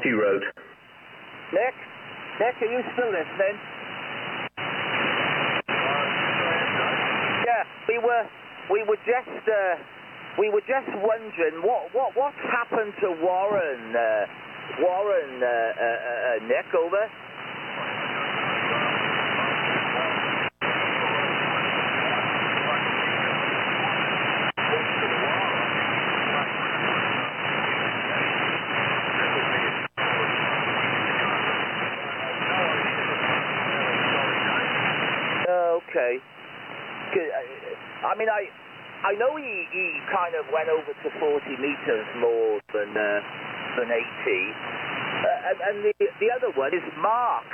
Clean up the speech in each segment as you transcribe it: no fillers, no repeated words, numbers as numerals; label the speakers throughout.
Speaker 1: Q Road.
Speaker 2: Nick? Nick, are you still listening? Yeah, we were just wondering what's happened to Warren, Nick, over? Okay. I mean, I know he kind of went over to 40 meters more than 80, and the other one is Mark,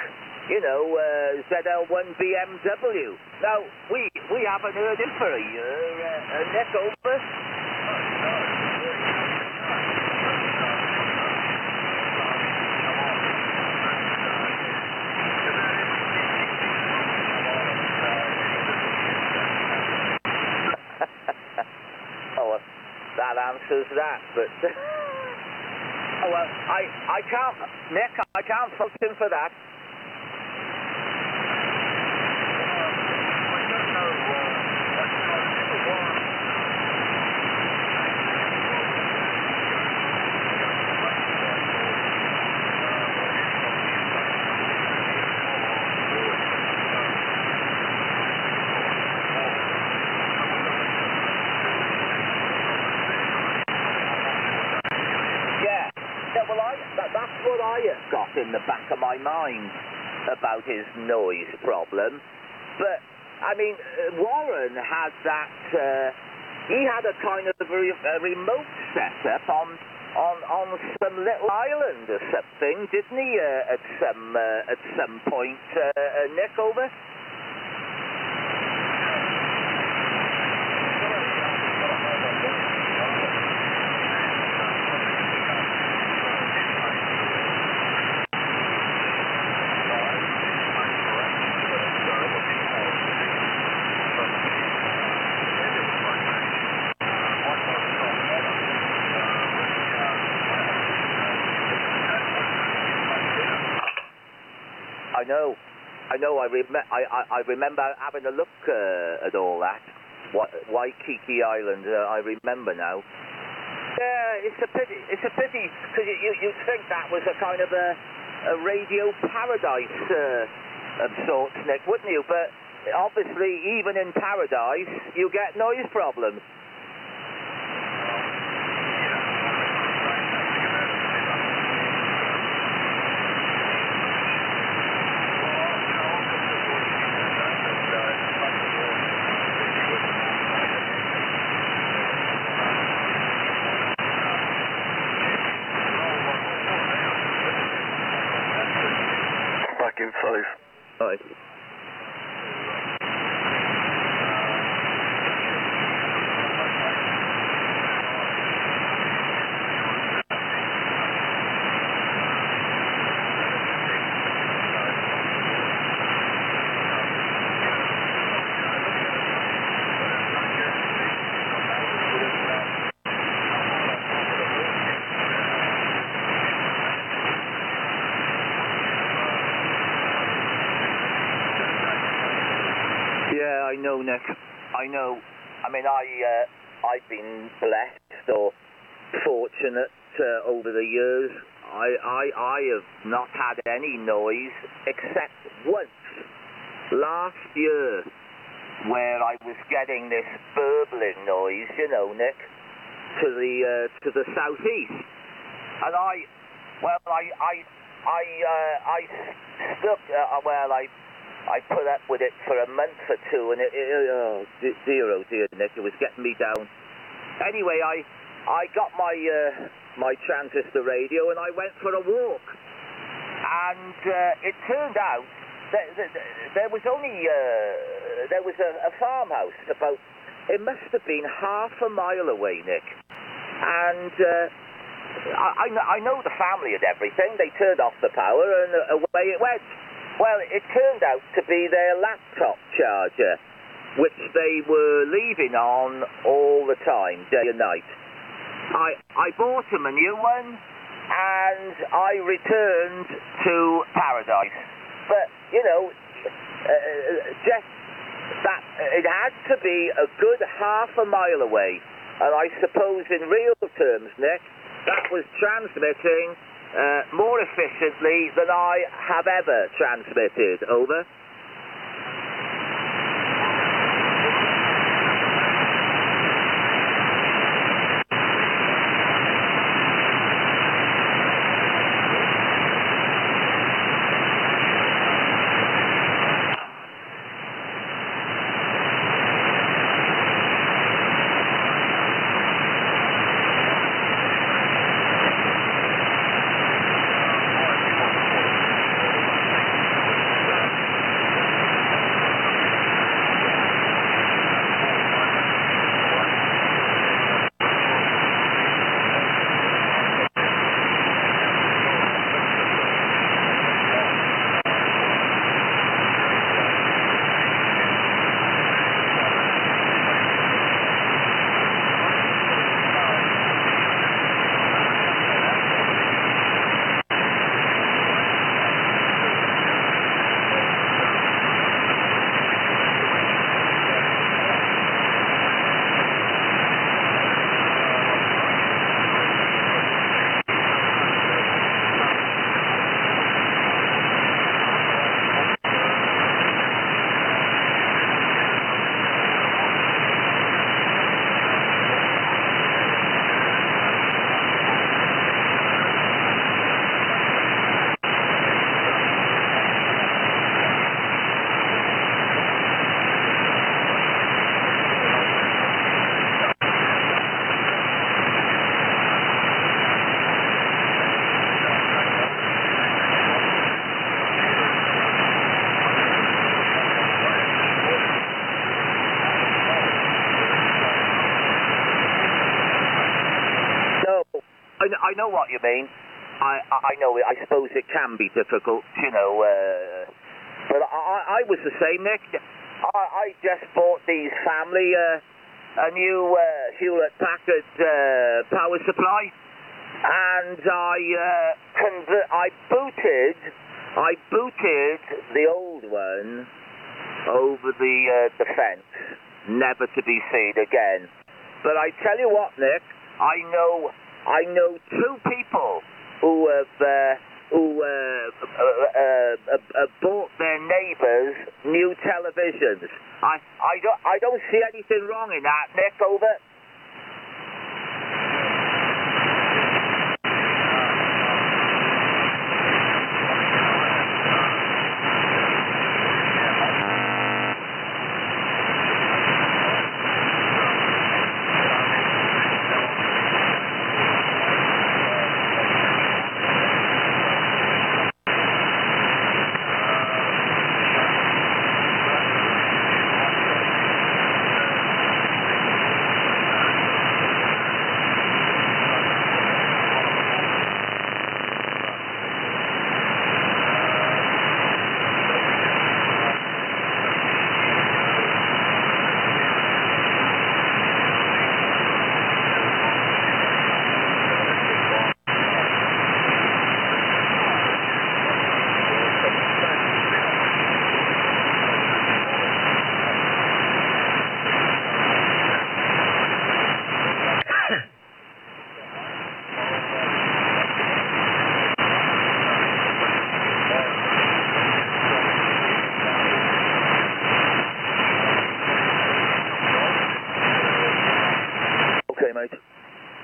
Speaker 2: you know, ZL1 BMW. Now we haven't heard him for a year. Nick, over. That answers that, but oh well, I can't, Nick, I can't fault him for that. That's what I have got in the back of my mind about his noise problem. But, I mean, Warren had that, he had a kind of a remote setup on some little island or something, didn't he, at some point, Nick, over? I know. I remember having a look at all that. Waikiki Island. I remember now. Yeah, it's a pity. It's a pity because you'd think that was a kind of a radio paradise of sorts, Nick, wouldn't you? But obviously, even in paradise, you get noise problems.
Speaker 1: In 5.
Speaker 2: Right. I know, Nick. I know. I mean, I've been blessed or fortunate over the years. I have not had any noise except once last year, where I was getting this burbling noise, you know, Nick, to the southeast, and I stuck. I put up with it for a month or two, and oh dear, Nick, it was getting me down. Anyway, I got my transistor radio, and I went for a walk, and it turned out that there was only a farmhouse about, it must have been half a mile away, Nick, and I know the family and everything. They turned off the power, and away it went. Well, it turned out to be their laptop charger, which they were leaving on all the time, day and night. I bought them a new one, and I returned to paradise. But, you know, just that it had to be a good half a mile away. And I suppose in real terms, Nick, that was transmitting more efficiently than I have ever transmitted. Over. I know what you mean. I know it. I suppose it can be difficult, you know. But I was the same, Nick. I just bought these family a new Hewlett-Packard power supply, and I booted the old one over the fence, never to be seen again. But I tell you what, Nick, I know two people who have bought their neighbours new televisions. I don't see anything wrong in that, Nick. Over.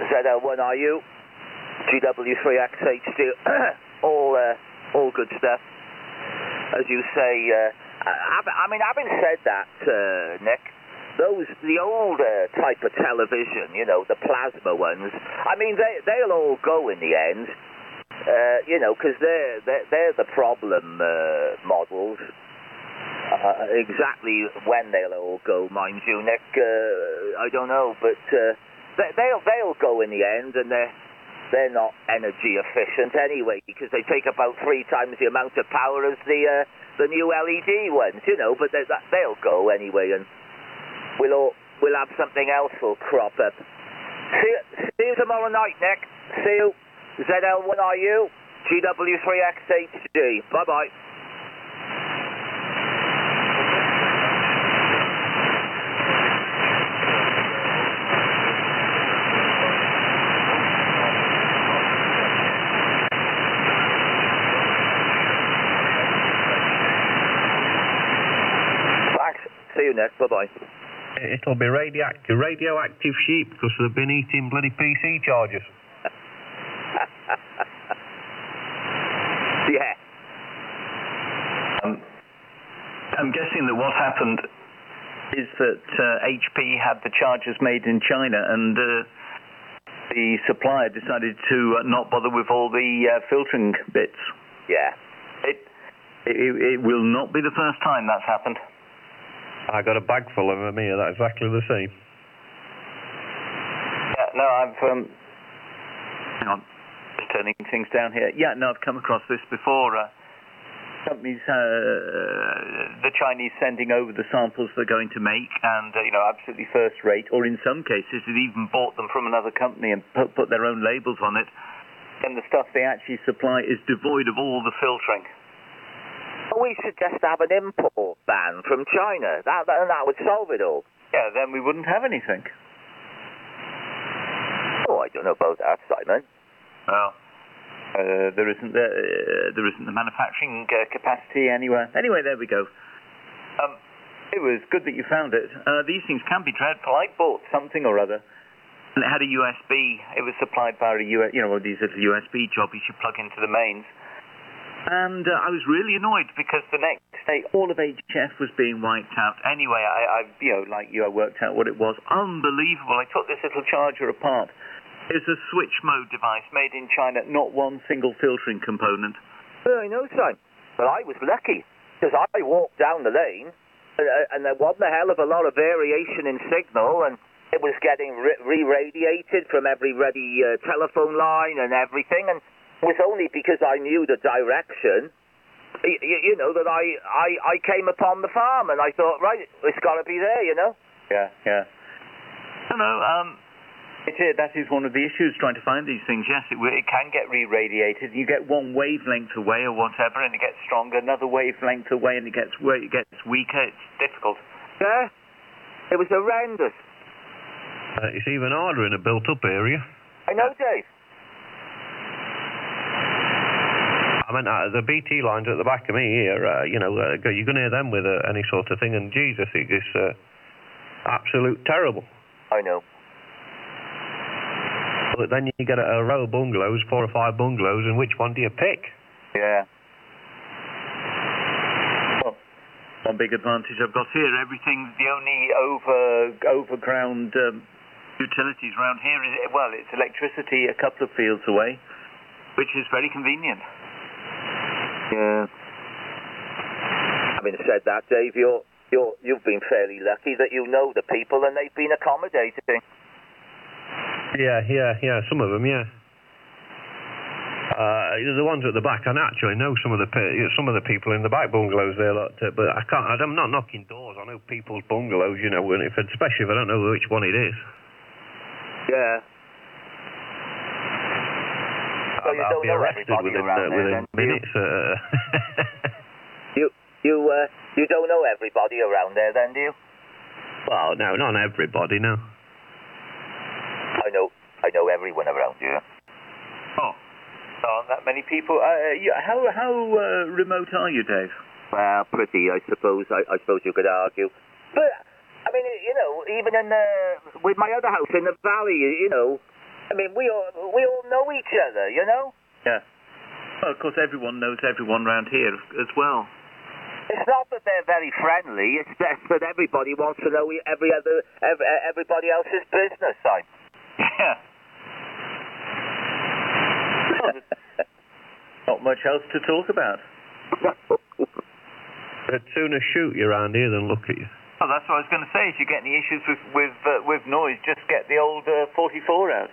Speaker 2: ZL1IU, GW3XHD, all good stuff. As you say, having said that, Nick, the old type of television, you know, the plasma ones, I mean, they'll all go in the end, you know, because they're the problem models. Exactly when they'll all go, mind you, Nick, I don't know, but they'll go in the end, and they're not energy efficient anyway, because they take about 3 times the amount of power as the new LED ones, you know. But they'll go anyway, and we'll have something else will crop up. See you tomorrow night, Nick. See you. ZL1IU, GW3XHG. Bye-bye. Thanks. See you next. Bye-bye.
Speaker 3: It'll be radioactive sheep because they've been eating bloody PC chargers.
Speaker 2: Yeah.
Speaker 4: I'm guessing that what happened is that HP had the chargers made in China and the supplier decided to not bother with all the filtering bits.
Speaker 2: Yeah.
Speaker 4: It will not be the first time that's happened.
Speaker 3: I got a bag full of them here, that's exactly the same.
Speaker 4: Yeah, no, I've... hang on. Just turning things down here. Yeah, no, I've come across this before. Companies, the Chinese sending over the samples they're going to make and, absolutely first rate, or in some cases, they've even bought them from another company and put their own labels on it. And the stuff they actually supply is devoid of all the filtering.
Speaker 2: We should just have an import ban from China. That would solve it all.
Speaker 4: Yeah, then we wouldn't have anything.
Speaker 2: Oh, I don't know about that, Simon.
Speaker 4: Well, there isn't the manufacturing capacity anywhere. Anyway, there we go. It was good that you found it. These things can be dreadful. I bought something or other, and it had a USB. It was supplied by these little USB jobbies you plug into the mains. And I was really annoyed because the next day all of HF was being wiped out. Anyway, I like you, I worked out what it was. Unbelievable. I took this little charger apart. It's a switch mode device made in China, not one single filtering component.
Speaker 2: Oh, I know, son. But I was lucky because I walked down the lane and there wasn't a hell of a lot of variation in signal and it was getting re-radiated from every ready telephone line and everything. And it was only because I knew the direction, that I came upon the farm and I thought, right, it's got to be there,
Speaker 4: Yeah. No, that is one of the issues, trying to find these things. Yes, it can get re-radiated. You get one wavelength away or whatever and it gets stronger, another wavelength away and it gets weaker. It's difficult.
Speaker 2: Yeah, it was horrendous.
Speaker 3: It's even harder in a built-up area.
Speaker 2: I know, Dave.
Speaker 3: I mean, the BT lines at the back of me here, you can hear them with any sort of thing, and Jesus, it is absolute terrible.
Speaker 2: I know.
Speaker 3: But then you get a row of bungalows, 4 or 5 bungalows, and which one do you pick?
Speaker 4: Yeah. Well, one big advantage I've got here, everything, the only overground utilities around here is, it's electricity a couple of fields away, which is very convenient.
Speaker 2: Yeah. Having said that, Dave, you've been fairly lucky that you know the people and they've been accommodating.
Speaker 3: Yeah. Some of them, yeah. The ones at the back, I actually know some of the people in the back bungalows there, but I'm not knocking doors. I know people's bungalows, especially if I don't know which one it is.
Speaker 2: Yeah. So
Speaker 3: I'll be arrested within minutes.
Speaker 2: You don't know everybody around there, then, do you?
Speaker 3: Well, no, not everybody, no.
Speaker 2: I know everyone around here.
Speaker 4: Oh, aren't that many people? How remote are you, Dave?
Speaker 2: Well, pretty, I suppose. I suppose you could argue. But I mean, even with my other house in the valley, I mean, we all know each other,
Speaker 4: Yeah. Well, of course, everyone knows everyone around here as well.
Speaker 2: It's not that they're very friendly. It's just that everybody wants to know everybody else's business, Simon.
Speaker 4: Yeah. Not much else to talk about.
Speaker 3: They'd sooner shoot you around here than look at you.
Speaker 4: Oh, that's what I was going to say. If you get any issues with noise, just get the old 44 out.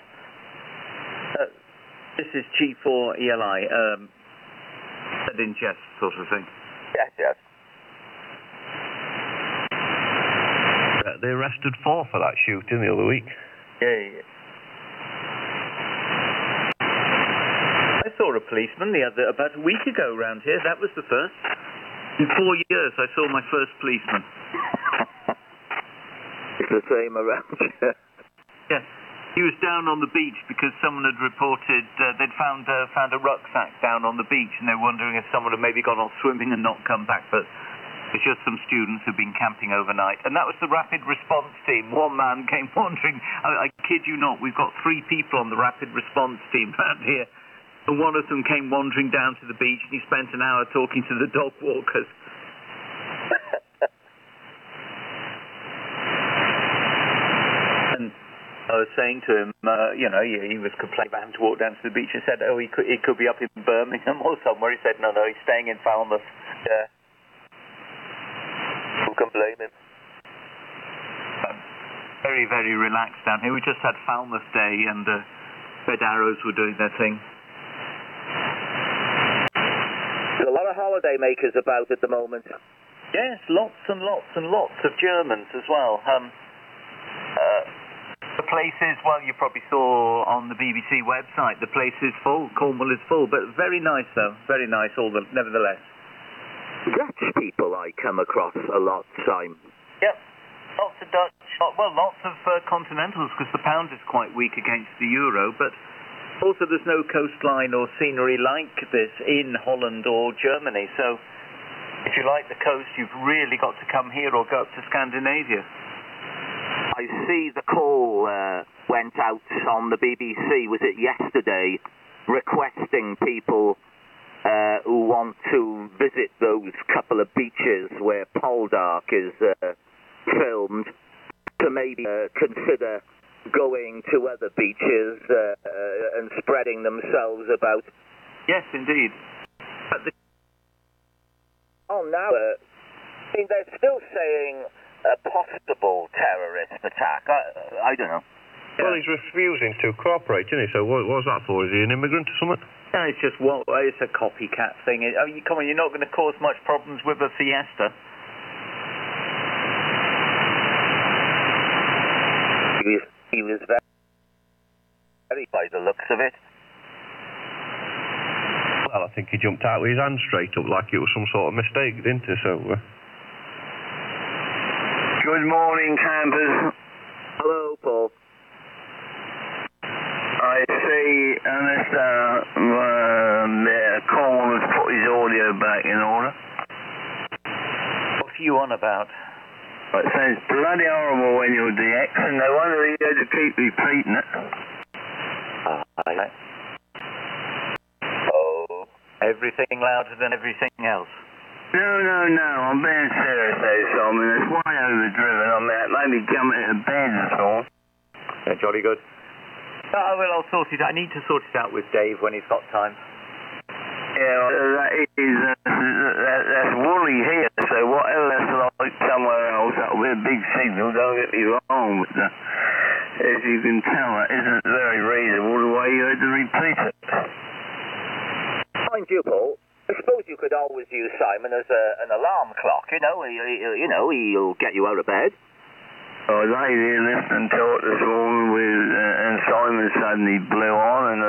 Speaker 4: This is G4ELI, an ingest sort of thing.
Speaker 2: Yes.
Speaker 3: They arrested 4 for that shooting the other week.
Speaker 4: Yeah. saw a policeman about a week ago around here. That was the first. In 4 years, I saw my first policeman.
Speaker 2: It's the same around here.
Speaker 4: Yeah. He was down on the beach because someone had reported they'd found a rucksack down on the beach, and they're wondering if someone had maybe gone off swimming and not come back, but it's just some students who've been camping overnight. And that was the rapid response team. One man came wandering. I kid you not, we've got 3 people on the rapid response team around here. And one of them came wandering down to the beach, and he spent an hour talking to the dog walkers. And I was saying to him, he was complaining about having to walk down to the beach. I said, he could be up in Birmingham or somewhere. He said, no, he's staying in Falmouth.
Speaker 2: Yeah. Who can blame him?
Speaker 4: Very, very relaxed down here. We just had Falmouth Day, and Red Arrows were doing their thing.
Speaker 2: There's a lot of holiday makers about at the moment.
Speaker 4: Yes, lots and lots and lots of Germans as well. The place is, well, you probably saw on the BBC website, the place is full. Cornwall is full, but very nice, though. Very nice, nevertheless.
Speaker 2: Dutch people I come across a lot, Simon.
Speaker 4: Yep. Lots of Dutch, lots of continentals, because the pound is quite weak against the euro, but also there's no coastline or scenery like this in Holland or Germany, so if you like the coast, you've really got to come here or go up to Scandinavia.
Speaker 2: I see the call went out on the BBC, was it yesterday, requesting people who want to visit those couple of beaches where Poldark is filmed to maybe consider going to other beaches and spreading themselves about.
Speaker 4: Yes, indeed.
Speaker 2: They're still saying a possible terrorist attack. I don't know.
Speaker 3: Well, he's refusing to cooperate, isn't he? So what was that for? Is he an immigrant or something?
Speaker 4: No, it's just it's a copycat thing. Come on, you're not going to cause much problems with a Fiesta.
Speaker 2: He was very by the looks of it.
Speaker 3: Well, I think he jumped out with his hand straight up like it was some sort of mistake, didn't he? So.
Speaker 5: Good morning, campers.
Speaker 2: Hello, Paul.
Speaker 5: I see Mr. Cornwall has put his audio back in order.
Speaker 4: What are you on about?
Speaker 5: It sounds bloody horrible when you're DX, and no wonder he had to keep repeating it.
Speaker 2: Oh.
Speaker 4: Everything louder than everything else.
Speaker 5: No, I'm being serious there, Simon. It's way overdriven. I mean, maybe jumping into bed or all.
Speaker 4: Yeah, jolly good. Oh, well, I'll sort it out. I need to sort it out with Dave when he's got time.
Speaker 5: Yeah, that's woolly here, so whatever that's like somewhere else, that'll be a big signal, don't get me wrong, but as you can tell, that isn't very reasonable the way you had to repeat it.
Speaker 2: Mind you, Paul, I suppose you could always use Simon as an alarm clock, he'll get you out of bed.
Speaker 5: I was here listening to it this morning and Simon suddenly blew on, and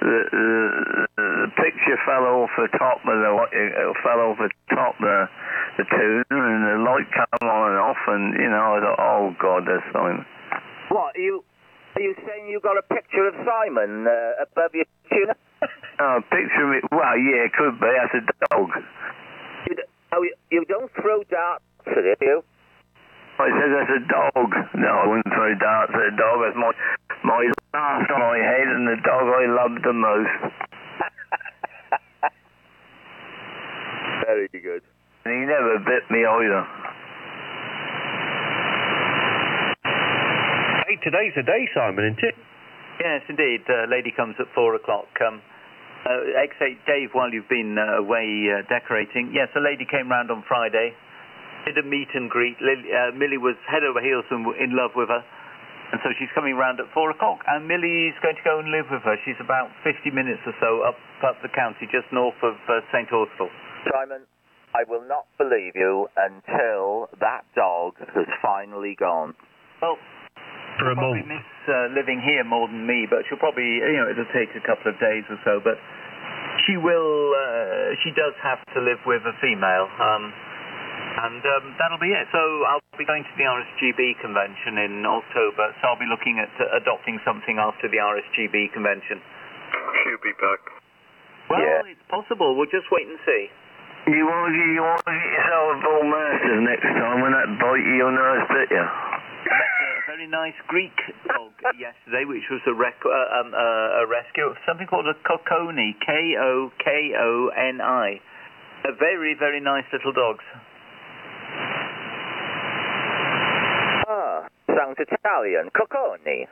Speaker 5: the picture fell off the top of the tune, and the light came on and off, and I thought, oh God, that's Simon.
Speaker 2: What are you saying? You got a picture of Simon above your tuner?
Speaker 5: Oh, picture of it? Well, yeah, it could be. That's a dog.
Speaker 2: You don't throw darts at it, do you?
Speaker 5: I said that's a dog. No, I wouldn't throw darts at a dog. That's my laugh on my head and the dog I loved the most.
Speaker 2: Very good.
Speaker 5: And he never bit me either.
Speaker 3: Hey, today's the day, Simon, isn't it?
Speaker 4: Yes, indeed. Lady comes at 4 o'clock. X8 Dave, while you've been away decorating, yes, a lady came round on Friday. Did a meet and greet. Millie was head over heels in love with her, and so she's coming round at 4 o'clock, and Millie's going to go and live with her. She's about 50 minutes or so up the county, just north of St. Austell.
Speaker 2: Simon, I will not believe you until that dog has finally gone.
Speaker 4: Well,
Speaker 3: for a
Speaker 4: she'll probably
Speaker 3: month.
Speaker 4: miss living here more than me, but she'll probably, it'll take a couple of days or so, but She does have to live with a female, and that'll be it. So I'll be going to the RSGB convention in October, so I'll be looking at adopting something after the RSGB convention.
Speaker 1: She'll be back.
Speaker 4: Well, it's possible. We'll just wait and see.
Speaker 5: You want to get yourself a bull mastiff next time when that bite you, you'll know it's bit you.
Speaker 4: I met a very nice Greek dog yesterday, which was a rescue of something called a Kokoni, Kokoni. A very, very nice little dogs.
Speaker 2: Ah, sounds Italian. Kokoni.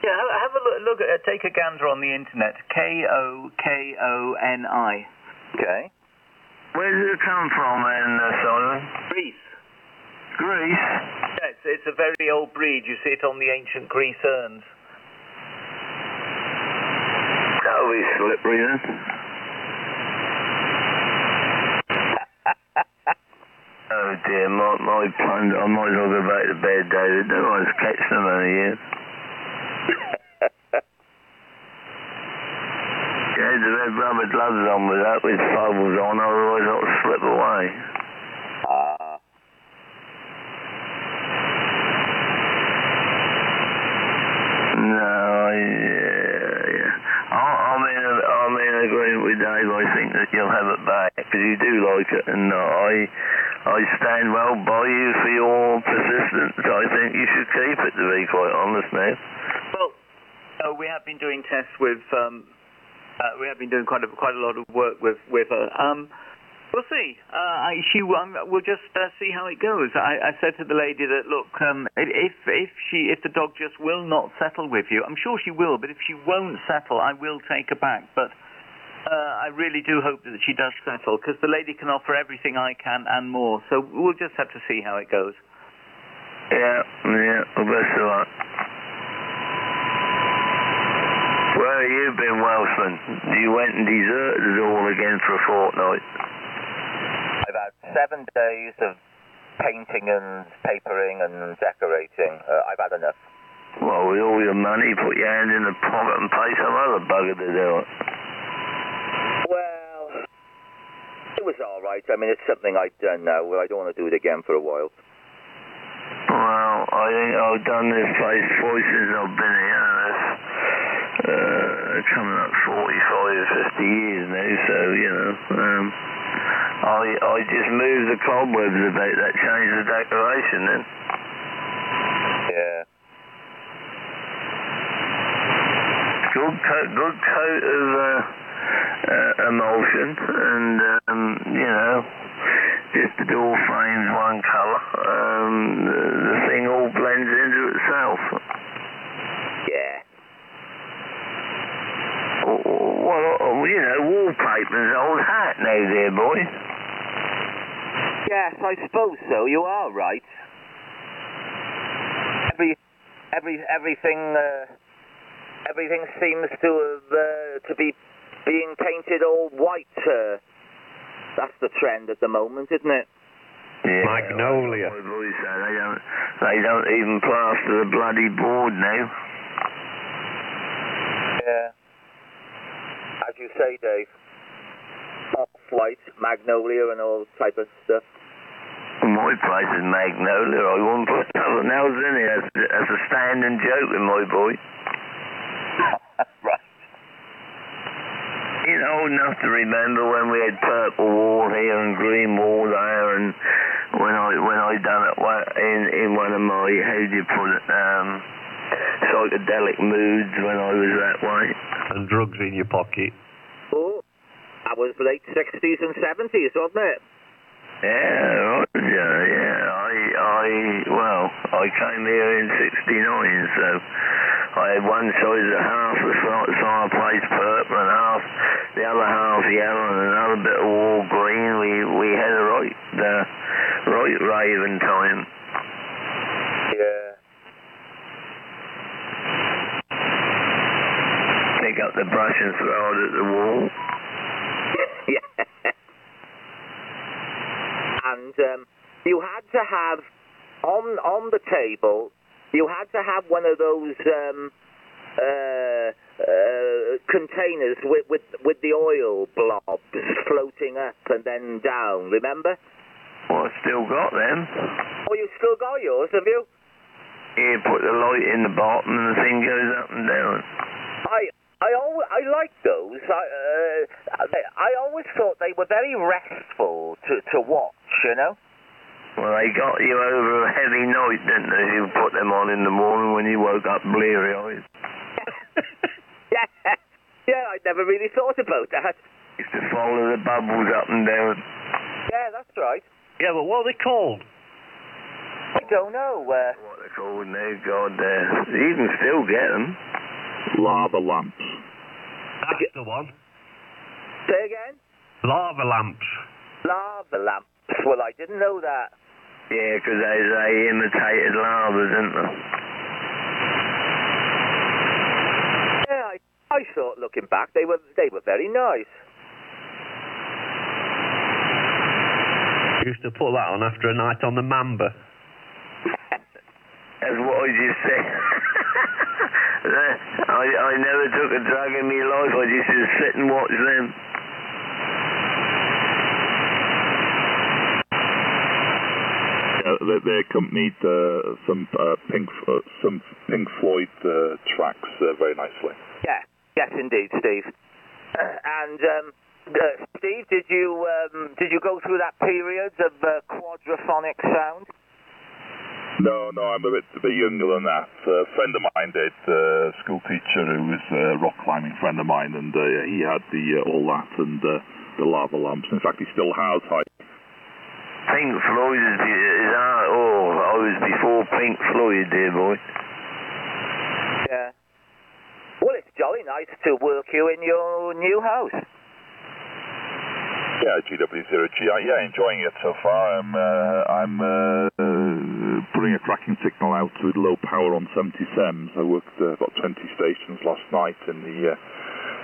Speaker 4: Yeah, have a look at take a gander on the internet. Kokoni.
Speaker 2: Okay.
Speaker 5: Where did it come from, Simon?
Speaker 4: Greece.
Speaker 5: Greece?
Speaker 4: Yeah, it's a very old breed. You see it on the ancient Greece urns.
Speaker 5: That'll be slippery then. Oh dear, my plunge. I might as well go back to bed, David. No one's catching them over here. Yeah, the red rubber gloves on with bubbles on, otherwise it'll slip away. I'm in agreement with Dave. I think that you'll have it back because you do like it, and I stand well by you for your persistence. I think you should keep it, to be quite honest now.
Speaker 4: Well, we have been doing tests with. We have been doing quite a lot of work with her. We'll see. We'll just see how it goes. I said to the lady that, look, if the dog just will not settle with you, I'm sure she will, but if she won't settle, I will take her back. But I really do hope that she does settle, because the lady can offer everything I can and more. So we'll just have to see how it goes.
Speaker 5: Yeah, well, best of luck. Where have you been, Welshman? You went and deserted us all again for a fortnight.
Speaker 2: I've had 7 days of painting and papering and decorating. I've had enough.
Speaker 5: Well, with all your money, put your hand in the pocket and pay some other bugger to do it.
Speaker 2: Well, it was all right. I mean, it's something I've done now. I don't want to do it again for a while.
Speaker 5: Well, I think I've done this place twice since I've been here. Coming up 45 or 50 years now, so, you know, I just moved the cobwebs about that, changed the decoration then.
Speaker 2: Yeah.
Speaker 5: Good coat of emulsion, and, you know, just the door frames one colour, the thing all blends into itself.
Speaker 2: Yeah.
Speaker 5: Well, you know, wallpaper's old hat now, dear boy.
Speaker 2: Yes, I suppose so. You are right. Everything seems to be being painted all white. That's the trend at the moment, isn't it?
Speaker 5: Yeah,
Speaker 3: Magnolia.
Speaker 5: My boys say they don't even plaster the bloody board now.
Speaker 2: Yeah. As you say, Dave, off-white, magnolia and all type of stuff.
Speaker 5: My place is magnolia. I wouldn't put nothing else in it. That's a standing joke with my boy.
Speaker 2: Right.
Speaker 5: You know, old enough to remember when we had purple wall here and green wall there, and when I done it in one of my, how do you put it, psychedelic moods when I was that way.
Speaker 3: And drugs in your pocket.
Speaker 2: Oh, that was late 60s and 70s, wasn't it?
Speaker 5: Yeah, yeah. I came here in 69, so I had one side of half the fireplace purple and half the other half yellow and another bit of wall green. We had a right raving time.
Speaker 2: Yeah.
Speaker 5: Pick up the brush and throw it at the wall.
Speaker 2: Yeah. And you had to have on the table. You had to have one of those containers with the oil blobs floating up and then down, remember?
Speaker 5: Well, I still got them.
Speaker 2: Oh, you still got yours, have you?
Speaker 5: You put the light in the bottom and the thing goes up and down.
Speaker 2: I like those. I always thought they were very restful to watch, you know?
Speaker 5: Well, they got you over a heavy night, didn't they? You put them on in the morning when you woke up bleary-eyed.
Speaker 2: Yeah, I'd never really thought about that.
Speaker 5: Used to follow the bubbles up and down.
Speaker 2: Yeah, that's right.
Speaker 3: Yeah, but what are they called?
Speaker 2: I don't know.
Speaker 5: What they're called now, God, you can still get them.
Speaker 4: Lava lamps.
Speaker 3: That's the one.
Speaker 2: Say again?
Speaker 3: Lava lamps.
Speaker 2: Lava lamps. Well, I didn't know that.
Speaker 5: Yeah, because they imitated lava, didn't they?
Speaker 2: Yeah, I thought, looking back, they were very nice.
Speaker 3: Used to put that on after a night on the Mamba.
Speaker 5: That's what I just said. I never took a drug in my life. I just sit and watch them.
Speaker 4: They accompanied some Pink Floyd tracks very nicely.
Speaker 2: Yeah, yes, indeed, Steve. And Steve, did you go through that period of quadraphonic sound?
Speaker 4: No, I'm a bit younger than that. A friend of mine did, a school teacher who was a rock climbing friend of mine, and he had all that and the lava lamps. In fact, he still has.
Speaker 5: Pink Floyd is out. Oh, I was before Pink Floyd, dear boy.
Speaker 2: Yeah. Well, it's jolly nice to work you in your new house.
Speaker 4: Yeah, GW0GI. Yeah, enjoying it so far. I'm putting a tracking signal out with low power on 70 SEMS. I worked about 20 stations last night in the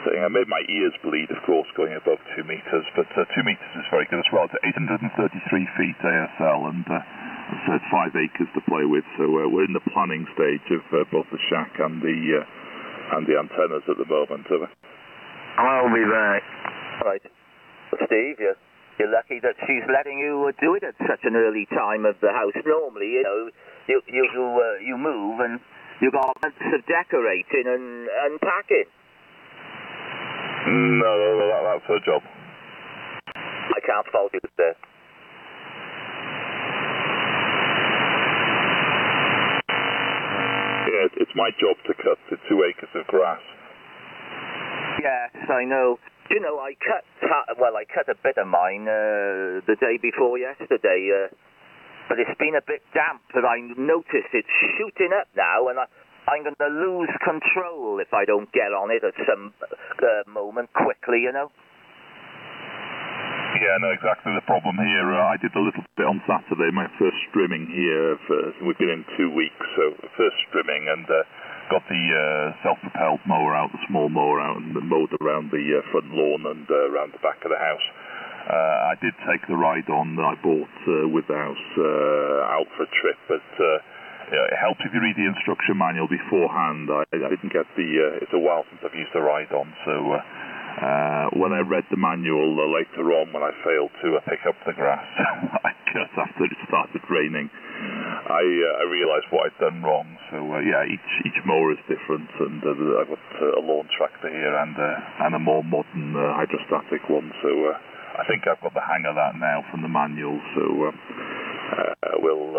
Speaker 4: thing. I made my ears bleed, of course, going above 2 meters, but 2 meters is very good as well. It's 833 feet ASL, and it's 5 acres to play with. So we're in the planning stage of both the shack and the antennas at the moment.
Speaker 5: I'll be back.
Speaker 2: Right. Steve, you're lucky that she's letting you do it at such an early time of the house. Normally, you know, you move and you've got months of decorating and unpacking.
Speaker 4: No, that's her job.
Speaker 2: I can't fault you there.
Speaker 4: Yeah, it's my job to cut the 2 acres of grass.
Speaker 2: Yes, I know. You know, I cut a bit of mine the day before yesterday, but it's been a bit damp, and I noticed it's shooting up now, and I'm going to lose control if I don't get on it at some moment quickly, you know?
Speaker 4: Yeah, no, exactly the problem here. I did a little bit on Saturday, my first strimming here. We've been in 2 weeks, so first strimming, and got the self-propelled mower out, the small mower out, and mowed around the front lawn and around the back of the house. I did take the ride on that I bought with the house out for a trip, but it helps if you read the instruction manual beforehand. I didn't get it's a while since I've used the ride on, so when I read the manual later on, when I failed to pick up the grass, I cut after it started raining. I realised what I'd done wrong. So yeah, each mower is different, and I've got a lawn tractor here and a more modern hydrostatic one. So I think I've got the hang of that now from the manual. So we'll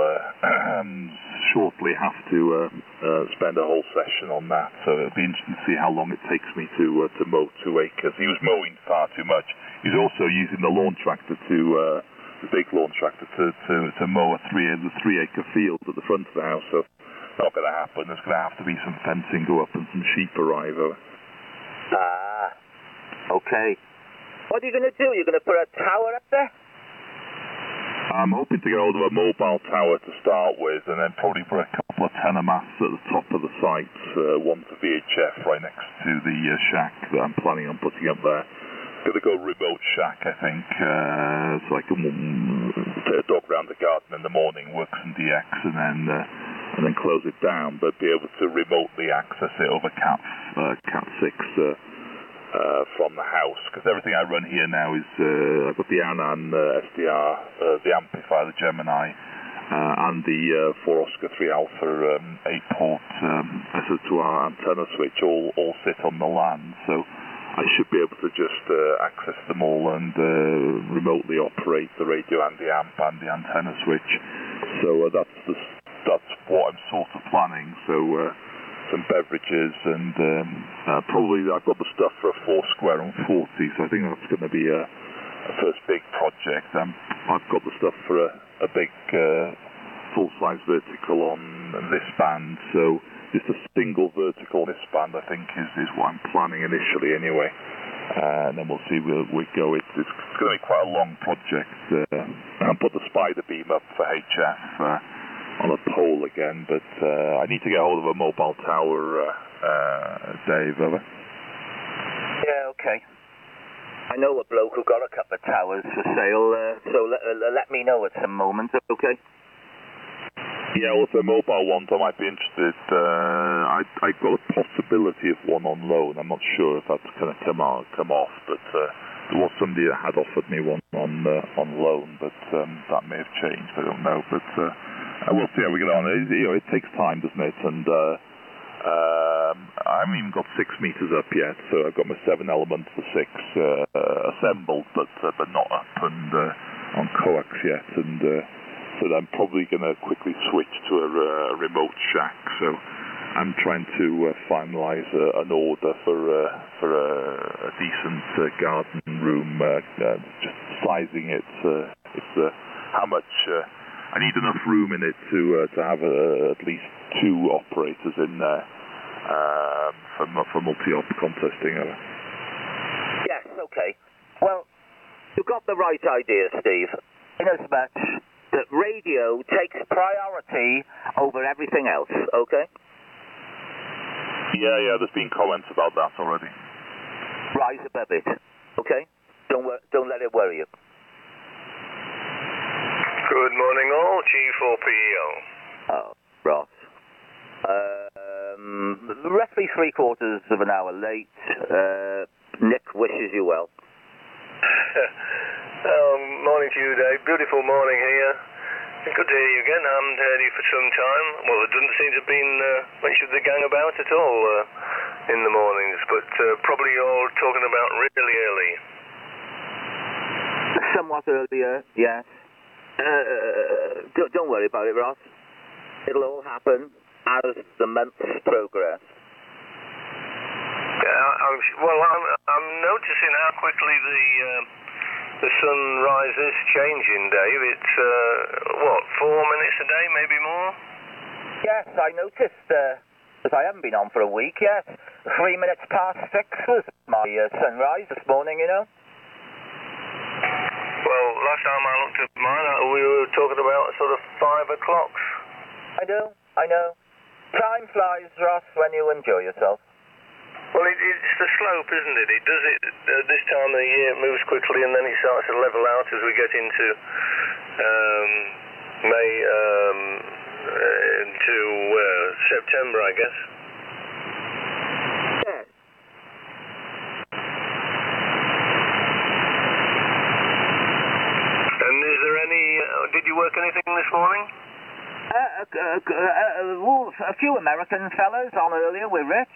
Speaker 4: shortly have to spend a whole session on that. So it'll be interesting to see how long it takes me to mow 2 acres. He was mowing far too much. He's also using the lawn tractor the big lawn tractor to mow the 3-acre field at the front of the house. So not going to happen. There's going to have to be some fencing go up and some sheep arrive.
Speaker 2: Okay. What are you going to do? You're going to put a tower up there?
Speaker 4: I'm hoping to get hold of a mobile tower to start with, and then probably put a couple of tenor masts at the top of the site, one for VHF right next to the shack that I'm planning on putting up there. Going to go remote shack, I think, so I can take a dog round the garden in the morning, work some DX, and then close it down, but be able to remotely access it over Cat 6
Speaker 6: from the house, because everything I run here now is I've got the UnUn SDR, the amplifier, the Gemini, and the 4 Oscar 3 Alpha 8-port SO2R antenna switch all sit on the LAN, so I should be able to just access them all and remotely operate the radio and the amp and the antenna switch. So that's what I'm sort of planning. So some beverages and probably I've got the stuff for a 4 and 40. So I think that's going to be a first big project. I've got the stuff for a big full-size vertical on this band. So just a single vertical on this band, I think, is what I'm planning initially anyway. And then we'll see where we go. It's going to be quite a long project. I'll put the spider beam up for HF on a pole again, but I need to get hold of a mobile tower, Dave, over.
Speaker 2: Yeah, okay. I know a bloke who got a couple of towers for sale, so let me know at some moment, okay?
Speaker 6: Yeah, also mobile ones, I might be interested. I've got a possibility of one on loan. I'm not sure if that's going to come off, but there was somebody that had offered me one on loan, but that may have changed. I don't know, but we'll see how we get on. It takes time, doesn't it? And I haven't even got 6 meters up yet, so I've got my 7 elements for 6 assembled, but not up and on coax yet, and so I'm probably going to quickly switch to a remote shack. So I'm trying to finalise an order for a decent garden room, just sizing it. How much I need enough room in it to have at least 2 operators in there for multi-op contesting.
Speaker 2: Yes, okay. Well, you've got the right idea, Steve. In as much that radio takes priority over everything else, okay?
Speaker 6: Yeah, there's been comments about that already.
Speaker 2: Rise above it, okay? Don't let it worry you.
Speaker 1: Good morning all, G4PO.
Speaker 2: Oh, Ross. Roughly 3/4 of an hour late. Nick wishes you well.
Speaker 1: Morning to you, Dave. Beautiful morning here. Good to hear you again. I haven't heard you for some time. Well, there doesn't seem to have been much of the gang about at all in the mornings, but probably you're talking about really early.
Speaker 2: Somewhat earlier, yes. Don't worry about it, Ross. It'll all happen as the months progress.
Speaker 1: I'm noticing how quickly the sun rises changing, Dave. It's, 4 minutes a day, maybe more?
Speaker 2: Yes, I noticed, because I haven't been on for a week, yes. 3 minutes past 6 was my sunrise this morning, you know.
Speaker 1: Well, last time I looked at mine, we were talking about sort of 5 o'clock.
Speaker 2: I know. Time flies, Ross, when you enjoy yourself.
Speaker 1: Well, it's the slope, isn't it? It does it this time of the year. It moves quickly, and then it starts to level out as we get into May into September, I guess.
Speaker 2: Yes.
Speaker 1: And is there any? Did you work anything this morning?
Speaker 2: A few American fellas on earlier with Rich.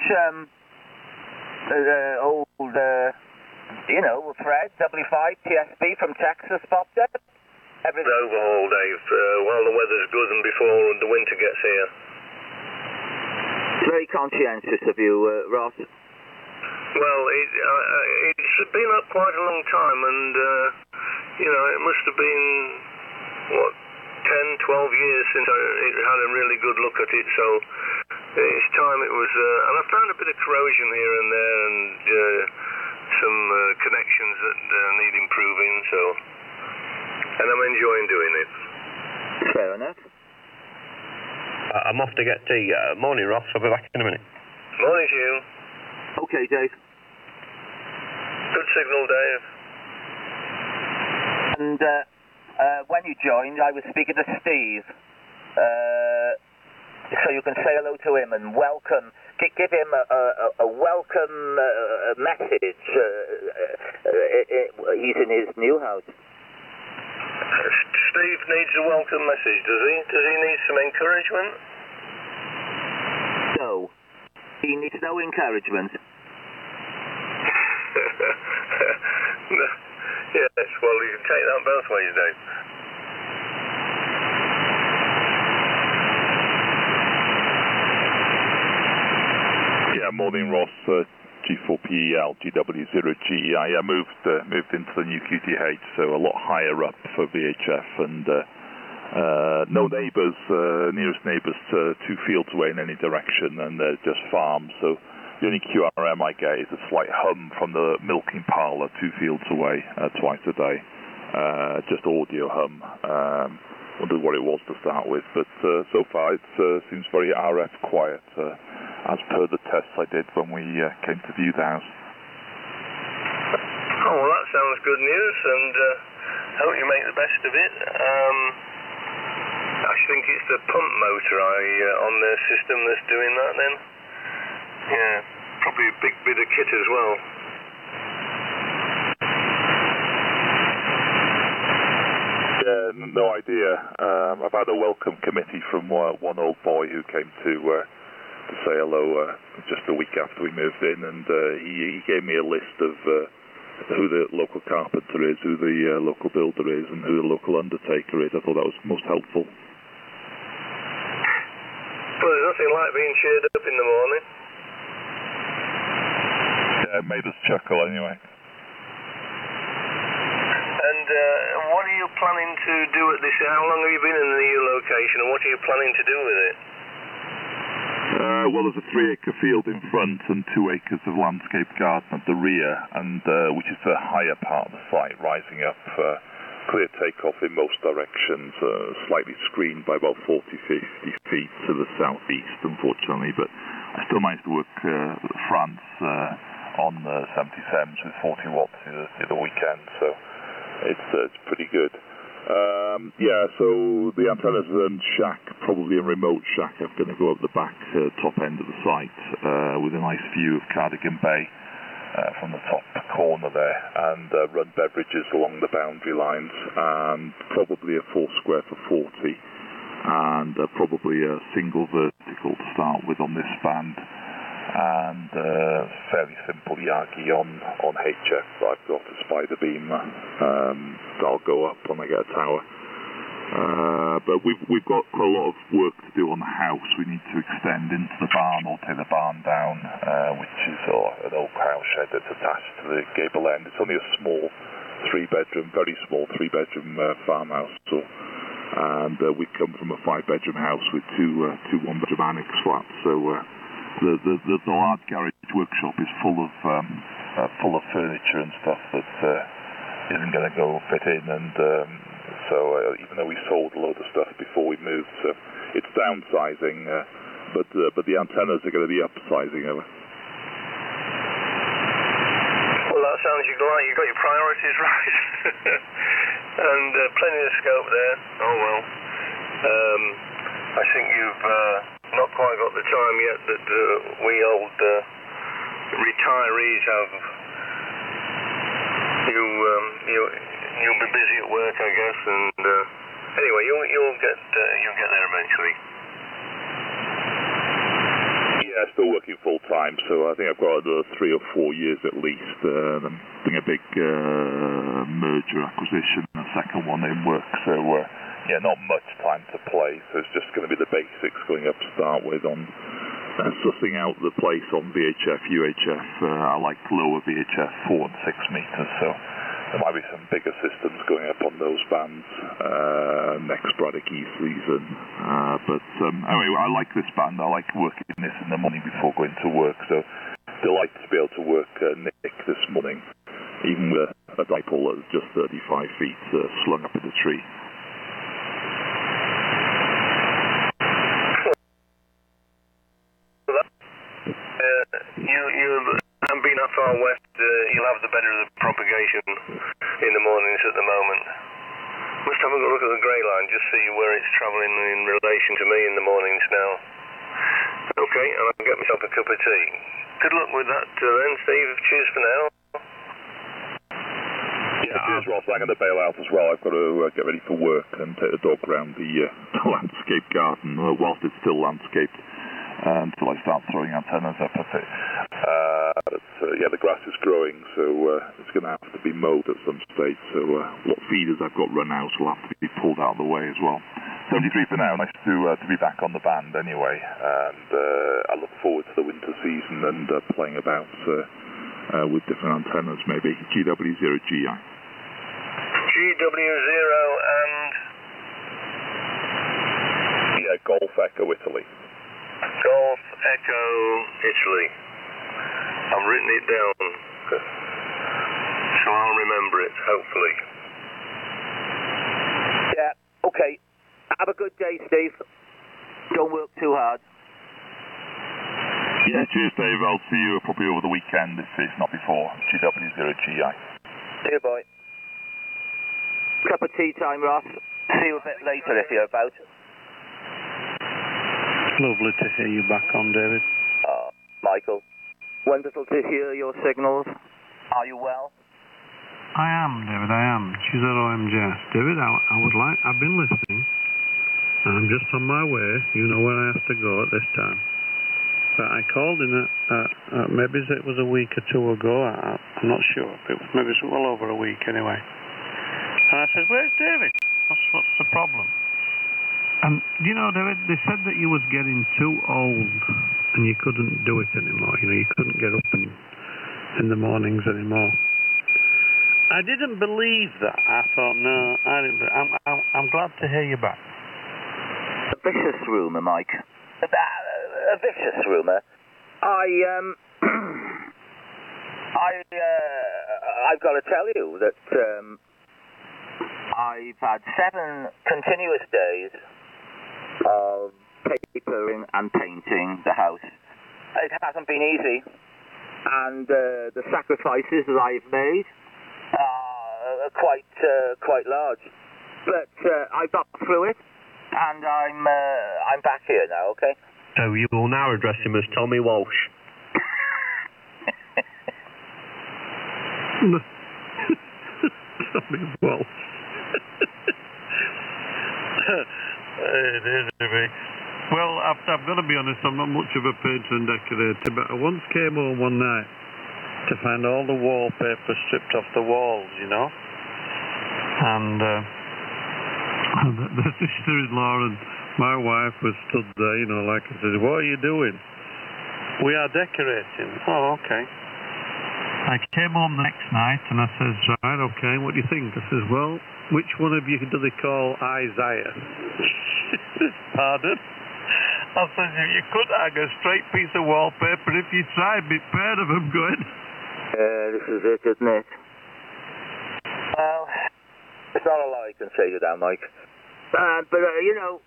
Speaker 2: Fred, W5, TSB from Texas popped up.
Speaker 1: Overhaul, Dave, while the weather's good and before the winter gets here.
Speaker 2: Very conscientious of you, Ross.
Speaker 1: Well, it's been up quite a long time, and, it must have been, 10, 12 years since it had a really good look at it, so it's time it was, and I found a bit of corrosion here and there, and some connections that need improving, and I'm enjoying doing it.
Speaker 2: Fair enough.
Speaker 3: I'm off to get tea. Morning, Ross. I'll be back in a minute.
Speaker 1: Morning to you.
Speaker 2: Okay, Dave.
Speaker 1: Good signal, Dave.
Speaker 2: And when you joined, I was speaking to Steve. So you can say hello to him and welcome give him a welcome message. He's in his new house.
Speaker 1: Steve needs a welcome message, does he? Does he need some encouragement?
Speaker 2: No. He needs no encouragement.
Speaker 1: Yes, well, you can take that both ways, Dave.
Speaker 6: Yeah, morning, Ross. G4PEL, GW0GEI. I moved into the new QTH, so a lot higher up for VHF, and no neighbours, nearest neighbours 2 fields away in any direction, and they're just farms, so the only QRM I get is a slight hum from the milking parlour 2 fields away twice a day. Just audio hum. Wondered what it was to start with, but so far it seems very RF quiet, as per the tests I did when we came to view the house.
Speaker 1: Oh, well, that sounds good news, and hope you make the best of it. I think it's the pump motor on the system that's doing that then. Yeah, probably a big bit of kit as well.
Speaker 6: Yeah, no idea. I've had a welcome committee from one old boy who came to say hello just a week after we moved in, and he gave me a list of who the local carpenter is, who the local builder is, and who the local undertaker is. I thought that was most helpful.
Speaker 1: Well, there's nothing like being cheered up in the morning.
Speaker 6: Yeah, it made us chuckle anyway.
Speaker 1: And what are you planning to do at this? How long have you been in the new location, and what are you planning to do with it?
Speaker 6: Well, there's a 3-acre field in front and 2 acres of landscape garden at the rear, and which is the higher part of the site, rising up, clear takeoff in most directions, slightly screened by about 40-50 feet to the southeast, unfortunately, but I still managed to work France on the 77s with 40 watts the weekend, so it's pretty good. Yeah, so the antennas and shack, probably a remote shack. I'm going to go up the back top end of the site with a nice view of Cardigan Bay from the top corner there, and run beverages along the boundary lines, and probably a 4 square for 40, and probably a single vertical to start with on this band, and fairly simple Yagi on HF that I've got a spider beam that'll go up when I get a tower. But we've got quite a lot of work to do on the house. We need to extend into the barn or take the barn down, which is an old house shed that's attached to the gable end. It's only a small 3-bedroom, very small 3-bedroom farmhouse. So, and we come from a 5-bedroom house with two 1-bedroom annex flats. So the large garage workshop is full of furniture and stuff that isn't going to go fit in, and so even though we sold a load of stuff before we moved, so it's downsizing, but the antennas are going to be upsizing. Well,
Speaker 1: that sounds you've got your priorities right, and plenty of scope there. Oh well, I think you've not quite got the time yet that we old retirees have. You'll be busy at work, I guess, and anyway, you'll get there eventually.
Speaker 6: Yeah, still working full time, so I think I've got another 3 or 4 years at least. I'm doing a big merger acquisition, a second one in work, so yeah, not much time to play. So it's just going to be the basics going up to start with on sussing out the place on VHF, UHF. I like lower VHF, 4 and 6 meters, so there might be some bigger systems going up on those bands next Braddocky season. But anyway, I like this band. I like working this in the morning before going to work, so delighted to be able to work Nick this morning, even with a dipole that's just 35 feet slung up in the tree.
Speaker 1: You haven't been that far west, you'll have the better of the propagation in the mornings at the moment. Must have a look at the grey line, just see where it's travelling in relation to me in the mornings now. Okay, and I'll get myself a cup of tea. Good luck with that then, Steve. Cheers for now.
Speaker 6: Yeah, cheers, Ross. I'm going to bail out as well. I've got to get ready for work and take the dog round the landscape garden whilst it's still landscaped until I start throwing antennas up at it. Yeah, the grass is growing, so it's going to have to be mowed at some stage. So what feeders I've got run out will have to be pulled out of the way as well. 73 for now. Nice to be back on the band anyway, and I look forward to the winter season and playing about with different antennas, maybe GW0GI.
Speaker 1: GW0 and...
Speaker 6: Yeah, Golf Echo Italy.
Speaker 1: Golf Echo Italy. I've written it down, so I'll remember it, hopefully.
Speaker 2: Yeah, okay. Have a good day, Steve. Don't work too hard.
Speaker 6: Yeah, cheers, Dave. I'll see you probably over the weekend if it's not before. GW0GI.
Speaker 2: See you, boy. Cup of tea time, Ross. See you a bit later if you're about.
Speaker 3: Lovely to hear you back on, David.
Speaker 2: Michael. Wonderful to hear your signals. Are you well?
Speaker 3: I am, David, I am. She's at OMJS. David, I've been listening. I'm just on my way. You know where I have to go at this time. But I called in maybe it was a week or two ago. I'm not sure. Maybe it's well over a week anyway. And I said, where's David? What's the problem? And, you know, David, they said that you was getting too old and you couldn't do it anymore. You know, you couldn't get up in the mornings anymore. I didn't believe that. I thought, no, I didn't. I'm glad to hear you back.
Speaker 2: A vicious rumour, Mike. A vicious rumour. I've got to tell you that I've had 7 continuous days of papering and painting the house. It hasn't been easy, and the sacrifices that I've made are quite large. But I got through it, and I'm back here now. Okay.
Speaker 3: So you will now address him as Tommy Walsh. Tommy Walsh. Well, I've got to be honest, I'm not much of a painter and decorator, but I once came home one night to find all the wallpaper stripped off the walls, you know. And the sister-in-law and my wife was stood there, you know, like I said, what are you doing? We are decorating. Oh, okay. I came home the next night and I says, right, okay, what do you think? I says, well, which one of you do they call Isaiah? Pardon? I said, you could hang a straight piece of wallpaper if you tried, be pair of them going.
Speaker 2: This is it, isn't it? Well, it's not a lot I can say to that, Mike. But you know,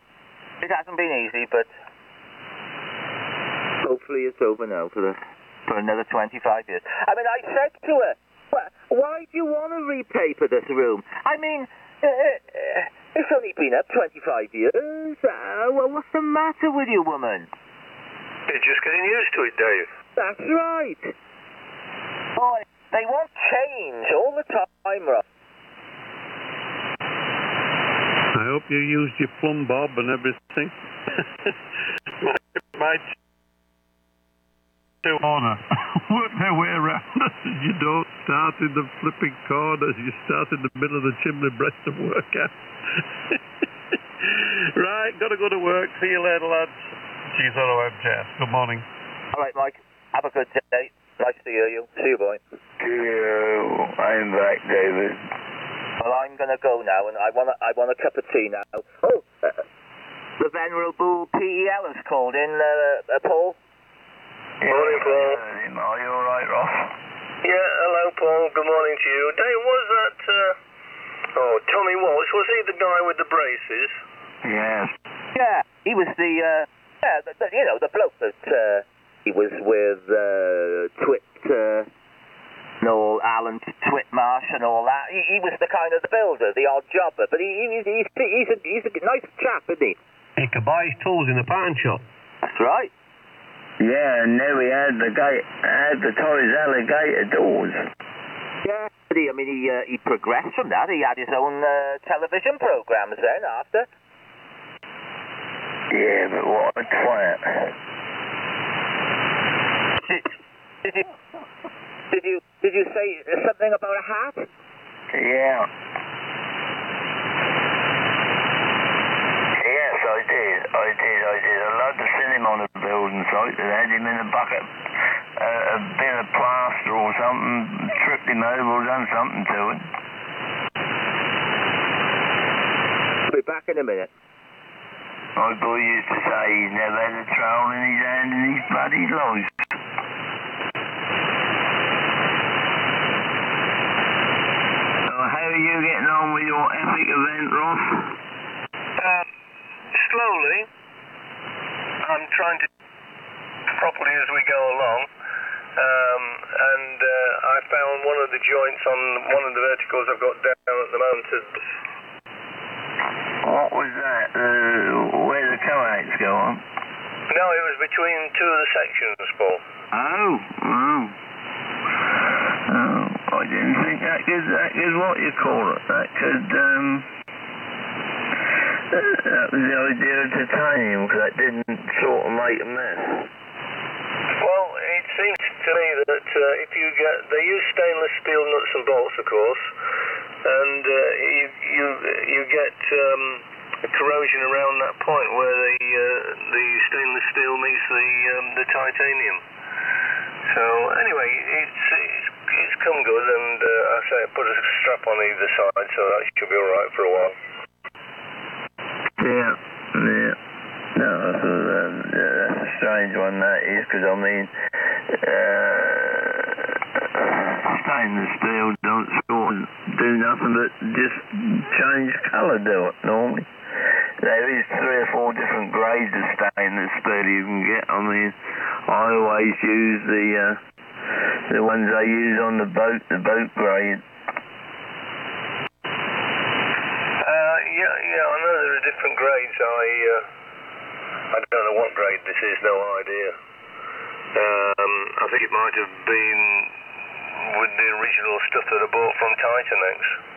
Speaker 2: it hasn't been easy, but hopefully it's over now for another 25 years. I mean, I said to her, why do you want to repaper this room? I mean, it's only been up 25 years. Well, what's the matter with you, woman?
Speaker 1: You're just getting used to it, Dave.
Speaker 2: That's right. Boy, they want change all the time, Ross.
Speaker 3: I hope you used your plumb bob and everything. my to honour. Work their way around us. You don't start in the flipping corners, you start in the middle of the chimney breast and work out. Right, gotta go to work. See you later, lads. She's on OMJS. Good morning.
Speaker 2: Alright, Mike. Have a good day. Nice to hear you. See you, boy.
Speaker 5: I'm back, David.
Speaker 2: Well, I'm gonna go now, and I want a cup of tea now. Oh, the venerable PEL has called in, Paul.
Speaker 1: Morning, Paul.
Speaker 5: Are you alright, Ross?
Speaker 1: Yeah, hello, Paul. Good morning to you. Dave, was that, Tommy Walsh, was he the guy with the braces?
Speaker 5: Yes.
Speaker 2: Yeah, he was the bloke that, he was with, Alan Twitmarsh and all that. He was the kind of the builder, the odd jobber, but he's a nice chap, isn't he?
Speaker 3: He could buy his tools in the pawn shop.
Speaker 2: That's right.
Speaker 5: Yeah, and there we had the advertised alligator doors.
Speaker 2: Yeah, but he progressed from that. He had his own television programs then after.
Speaker 5: Yeah, but what a twat.
Speaker 2: Did you say something about a hat?
Speaker 5: Yeah. Yes, I did. I loved to seen him on a building site that had him in a bucket, a bit of plaster or something, tripped him over or done something to him.
Speaker 2: I'll be back in a minute.
Speaker 5: My boy used to say he's never had a trowel in his hand in his bloody life. How are you getting on with your epic event, Ross?
Speaker 1: Slowly. I'm trying to properly as we go along. And I found one of the joints on one of the verticals I've got down at the moment.
Speaker 5: What was that? Where the coax go on?
Speaker 1: No, it was between two of the sections, Paul.
Speaker 5: Oh, I didn't think that could what you call it. That could, that was the idea of titanium, because that didn't sort of make a mess.
Speaker 1: Well, it seems to me that if you get, they use stainless steel nuts and bolts, of course, and you get corrosion around that point where the stainless steel meets the titanium. So anyway, it's come good, and I say I put a strap on either side, so that should be all right for a while.
Speaker 5: Yeah. No, that's a strange one, that is, because stainless steel don't sort of do nothing but just change colour, do it, normally. There is 3 or 4 different grades of stainless steel you can get. I always use the ones they use on the boat grade.
Speaker 1: Yeah, I know there are different grades. I don't know what grade this is, no idea. I think it might have been with the original stuff that I bought from Titanex.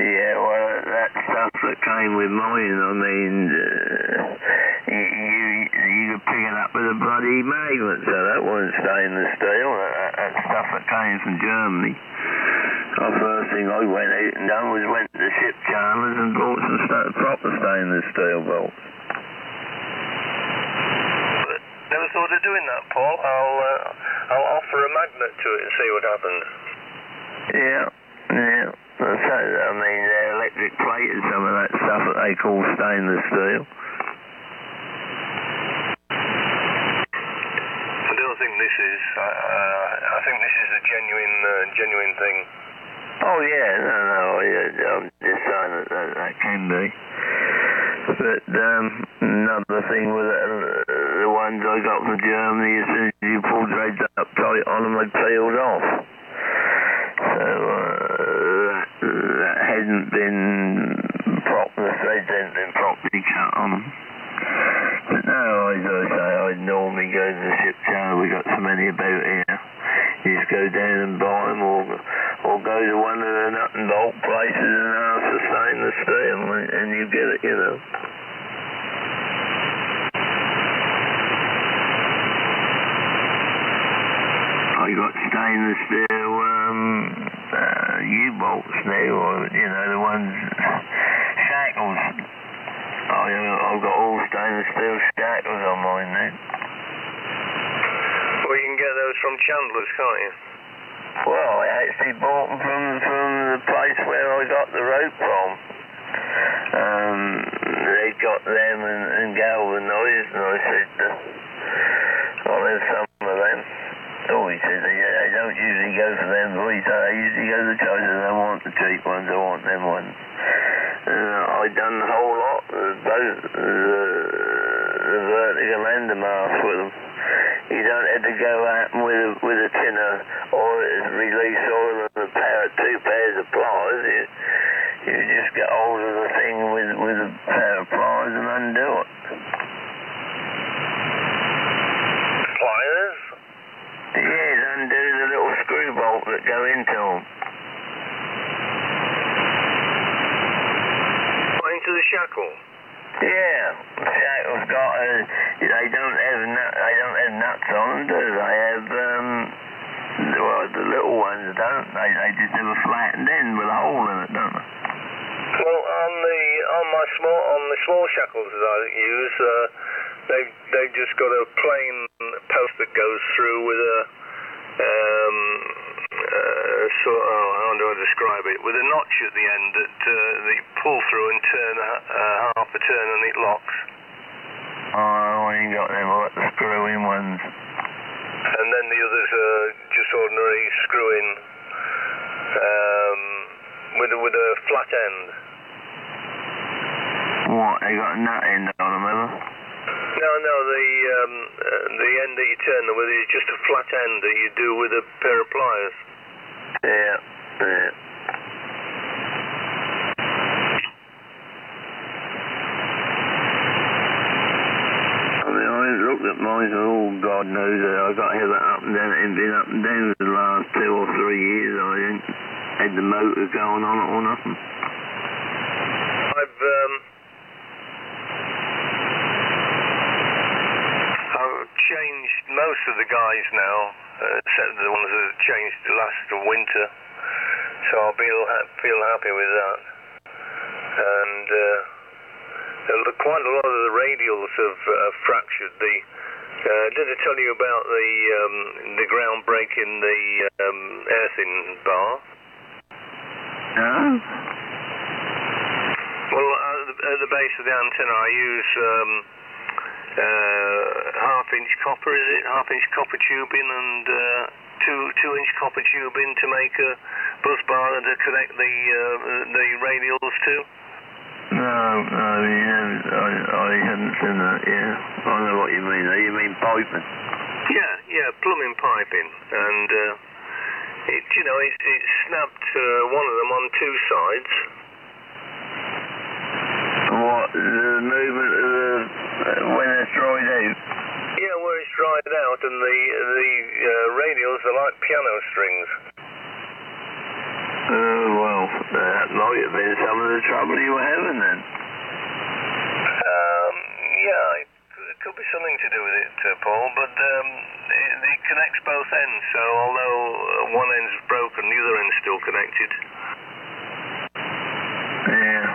Speaker 5: Yeah, well, that stuff that came with mine, you could pick it up with a bloody magnet, so that wasn't stainless steel. That stuff that came from Germany. The first thing I went out and done was went to the ship chandlers and bought some proper stainless steel bolts.
Speaker 1: Never thought of doing that, Paul. I'll offer a magnet to it and see what happens.
Speaker 5: Yeah. They're electric plated, some of that stuff that they call stainless steel.
Speaker 1: I don't think this is. I think this is a genuine thing.
Speaker 5: Oh yeah, no, I'm just saying that can be. But another thing with the ones I got from Germany, as soon as you pulled the threads up tight on them, they peeled off. So that hadn't been the threads hadn't been properly cut on them. But no, as I say, I'd normally go to the ship channel. We got so many about here. You just go down and buy them, or go to one of the nut and bolt places and ask for stainless steel, and you get it, you know. I got stainless steel U-bolts now, the ones, shackles. I've got all stainless steel shackles on mine now.
Speaker 1: Well, you can get those from Chandler's, can't you?
Speaker 5: Well, I actually bought them from the place where I got the rope from. They got them and galvanised, and I said, I'll have some of them. Oh, he said, they don't usually go for them, but he said, they usually go to the choices. I don't want the cheap ones, I want them ones. I done the whole lot, both the vertical and the mast with them. You don't have to go at them with a tin of oil, release oil and 2 pairs of pliers. You just get hold of the thing with a pair of pliers and undo it.
Speaker 1: shackle?
Speaker 5: Yeah, shackles got, I don't have nuts on them, do they? I have, well, the little ones don't. They just have a flattened end with a hole in it, don't they?
Speaker 1: Well, on the small shackles that I use, they've just got a plain post that goes through with a how do I describe it? With a notch at the end that you pull through and turn half a turn and it locks.
Speaker 5: Oh, I ain't got them. I got the screw-in ones.
Speaker 1: And then the others are just ordinary screw-in with a flat end.
Speaker 5: What? They got a nut end on them, have they?
Speaker 1: No, the end that you turn them with is just a flat end that you do with a pair of pliers.
Speaker 5: Yeah. I mean, I looked at mine, oh, God knows that I got to have it up and down, and been up and down for the last 2 or 3 years. I ain't had the motor going on it or nothing.
Speaker 1: I've changed most of the guys now, except the ones that changed last winter. So I'll feel happy with that. And quite a lot of the radials have fractured. Did I tell you about the ground break in the earthing bar?
Speaker 5: No?
Speaker 1: Well, at the base of the antenna, I use half-inch copper. Is it half-inch copper tubing and 2-inch copper tubing to make a bus bar to connect the radials to?
Speaker 5: No, yeah, I hadn't seen that, yeah. I know what you mean, though. You mean piping?
Speaker 1: Yeah, plumbing piping. And, it snapped one of them on 2 sides.
Speaker 5: What, the movement of when it's dried out?
Speaker 1: Yeah, where it's dried out, and the radials are like piano strings.
Speaker 5: Well, that might have been some of the trouble you were having then.
Speaker 1: Yeah, it could be something to do with it, Paul, but it connects both ends, so although one end's broken, the other end's still connected.
Speaker 5: Yeah.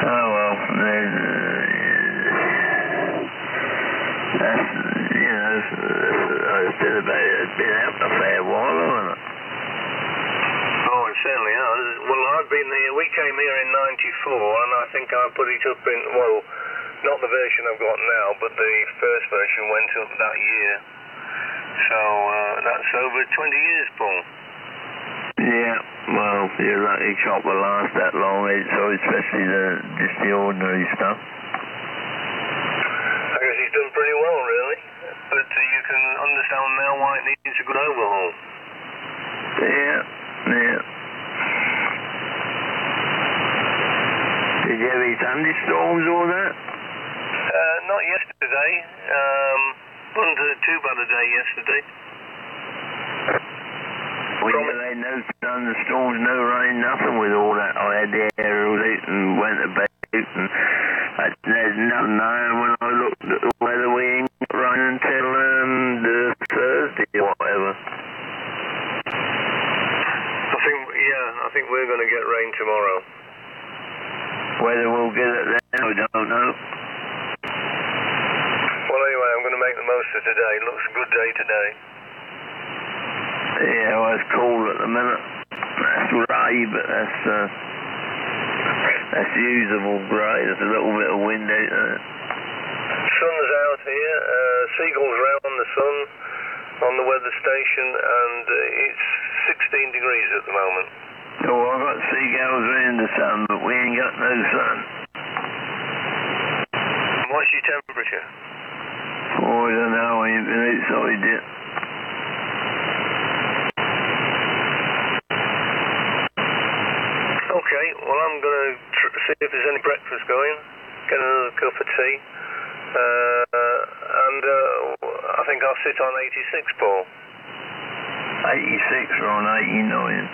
Speaker 5: Oh, well, that's, it's been out a fair while, hasn't it?
Speaker 1: Oh, it certainly has. Well, I've been here, we came here in 94, and I think I put it up in, well, not the version I've got now, but the first version went up that year. So, that's over 20 years, Paul.
Speaker 5: Yeah, well, you're lucky chopper lasts that long, so especially just the ordinary stuff.
Speaker 1: I guess he's done pretty well, really. But you can understand now why it needs a good overhaul.
Speaker 5: Yeah. Did you have any thunderstorms or that?
Speaker 1: Not yesterday. Wasn't too bad a day yesterday.
Speaker 5: We had no thunderstorms, no rain, nothing with all that. I had the aerials out and went about, and there's nothing there. When I looked at the weather, we ain't got rain until the Thursday or whatever.
Speaker 1: I think we're going to get rain tomorrow.
Speaker 5: Whether we'll get it then, I don't know.
Speaker 1: Well, anyway, I'm going to make the most of today. Looks a good day today.
Speaker 5: Yeah, well, it's cool at the minute. That's grey, but that's usable grey. There's a little bit of wind out there.
Speaker 1: Sun's out here. Seagulls round the sun on the weather station, and it's 16 degrees at the moment.
Speaker 5: Oh, I've got seagulls around the sun, but we ain't got no sun.
Speaker 1: What's your temperature?
Speaker 5: Oh, I don't know. I ain't been outside yet.
Speaker 1: Okay, well, I'm going to see if there's any breakfast going, get another cup of tea, and I think I'll sit on 86, Paul.
Speaker 5: 86 or on 89.